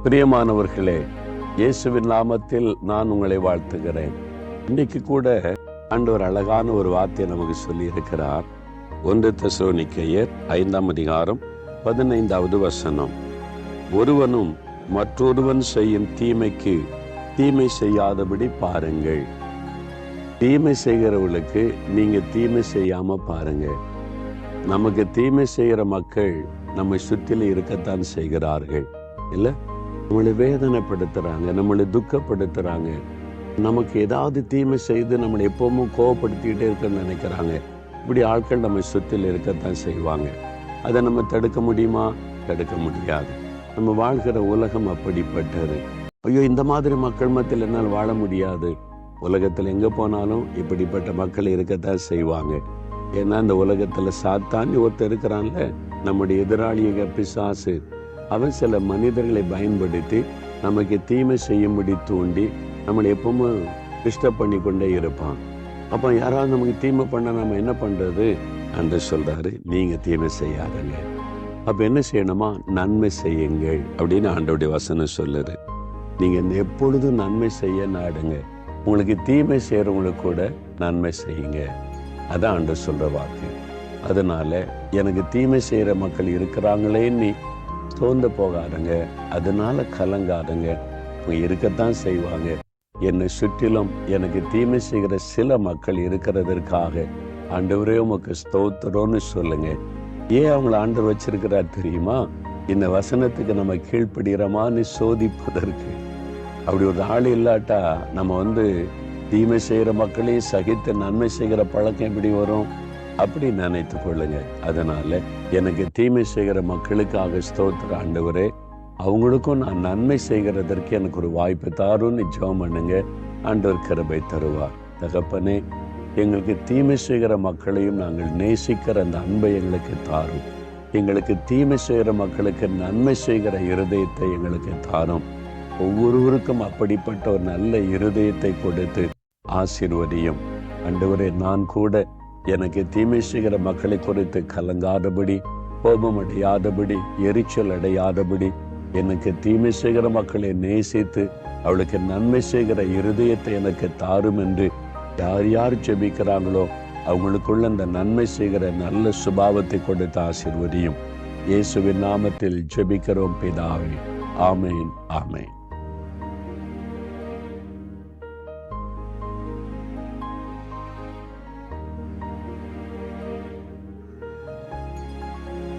பிரியமானவர்களே, இயேசுவின் நாமத்தில் நான் உங்களை வாழ்த்துகிறேன். இன்னைக்கு கூட ஆண்டவர் அழகான ஒரு வார்த்தையை நமக்கு சொல்லி இருக்கிறார். 1 தெசலோனிக்கேயர் 5:15 ஒருவனும் மற்றொருவன் செய்யும் தீமைக்கு தீமை செய்யாதபடி பாருங்கள். தீமை செய்கிறவர்களுக்கு நீங்க தீமை செய்யாம பாருங்க. நமக்கு தீமை செய்கிற மக்கள் நம்மை சுற்றில இருக்கத்தான் செய்கிறார்கள். இல்லை, நம்மளை வேதனைப்படுத்துறாங்க, நம்மளை துக்கப்படுத்துறாங்க, நமக்கு ஏதாவது தீமை செய்து நம்மளை எப்பவும் கோவப்படுத்திக்கிட்டே இருக்குன்னு நினைக்கிறாங்க. இப்படி ஆட்கள் நம்ம சுற்றில் இருக்கத்தான் செய்வாங்க. அதை நம்ம தடுக்க முடியுமா? தடுக்க முடியாது. நம்ம வாழ்கிற உலகம் அப்படிப்பட்டது. ஐயோ, இந்த மாதிரி மக்கள் மத்தியில் என்னால் வாழ முடியாது. உலகத்தில் எங்கே போனாலும் இப்படிப்பட்ட மக்கள் இருக்கத்தான் செய்வாங்க. ஏன்னா இந்த உலகத்தில் சாத்தான் ஒருத்தர் இருக்கிறான்ல, நம்முடைய எதிராளிய பிசாசு. அவன் சில மனிதர்களை பயன்படுத்தி நமக்கு தீமை செய்யும்படி தூண்டி நம்மளை எப்பவும் டிஸ்டர்ப் பண்ணி கொண்டே இருப்பான். அப்போ யாராவது நமக்கு தீமை பண்ண நம்ம என்ன பண்ணுறது என்று சொல்கிறாரு, நீங்கள் தீமை செய்யாதங்க. அப்போ என்ன செய்யணுமா? நன்மை செய்யுங்கள் அப்படின்னு ஆண்டவருடைய வசனம் சொல்லுது. நீங்கள் எப்பொழுதும் நன்மை செய்ய நாடுங்க. உங்களுக்கு தீமை செய்கிறவங்களுக்கு கூட நன்மை செய்யுங்க. அதான் ஆண்டவர் சொல்கிற வாக்கு. அதனால எனக்கு தீமை செய்கிற மக்கள் இருக்கிறாங்களே நீ சோர்ந்து போகாதுங்க, அதனால கலங்காதுங்க. இருக்கத்தான் செய்வாங்க. என்னை சுற்றிலும் எனக்கு தீமை செய்கிற சில மக்கள் இருக்கிறதற்காக ஆண்டவரே உமக்கு ஸ்தோத்திரம்னு சொல்லுங்க. ஏன் அவங்கள ஆண்டவர் வச்சிருக்கிறார் தெரியுமா? இந்த வசனத்துக்கு நம்ம கீழ்ப்படுகிறோமான்னு சோதிப்பதற்கு. அப்படி ஒரு ஆள் இல்லாட்டா நம்ம தீமை செய்கிற மக்களையும் சகித்து நன்மை செய்கிற பழக்கம் எப்படி வரும்? அப்படி நினைத்து கொள்ளுங்க. அதனால எனக்கு தீமை செய்கிற மக்களுக்காக ஸ்தோத்திர ஆண்டவரே, அவங்களுக்கும் நான் நன்மை செய்கிறதற்கு எனக்கு ஒரு வாய்ப்பு தாருன்னு ஜெபம் பண்ணுங்க. ஆண்டவர் கிருபை தருவார். தகப்பனே, எங்களுக்கு தீமை செய்கிற மக்களையும் நாங்கள் நேசிக்கிற அந்த அன்பை எங்களுக்கு தாரும். எங்களுக்கு தீமை செய்கிற மக்களுக்கு நன்மை செய்கிற இருதயத்தை எங்களுக்கு தாரும். ஒவ்வொருவருக்கும் அப்படிப்பட்ட ஒரு நல்ல இருதயத்தை கொடுத்து ஆசீர்வதியும். ஆண்டவரே, நான் கூட எனக்கு தீமை செய்கிற மக்களை குறித்து கலங்காதபடி, கோபம் அடையாதபடி, எரிச்சல் அடையாதபடி, எனக்கு தீமை செய்கிற மக்களை நேசித்து அவளுக்கு நன்மை செய்கிற இருதயத்தை எனக்கு தாரும் என்று யார் யார் ஜெபிக்கிறாங்களோ அவங்களுக்குள்ள அந்த நன்மை செய்கிற நல்ல சுபாவத்தை கொடுத்து ஆசீர்வதியும். இயேசுவின் நாமத்தில் ஜெபிக்கிறோம் பிதாவே. ஆமேன், ஆமேன்.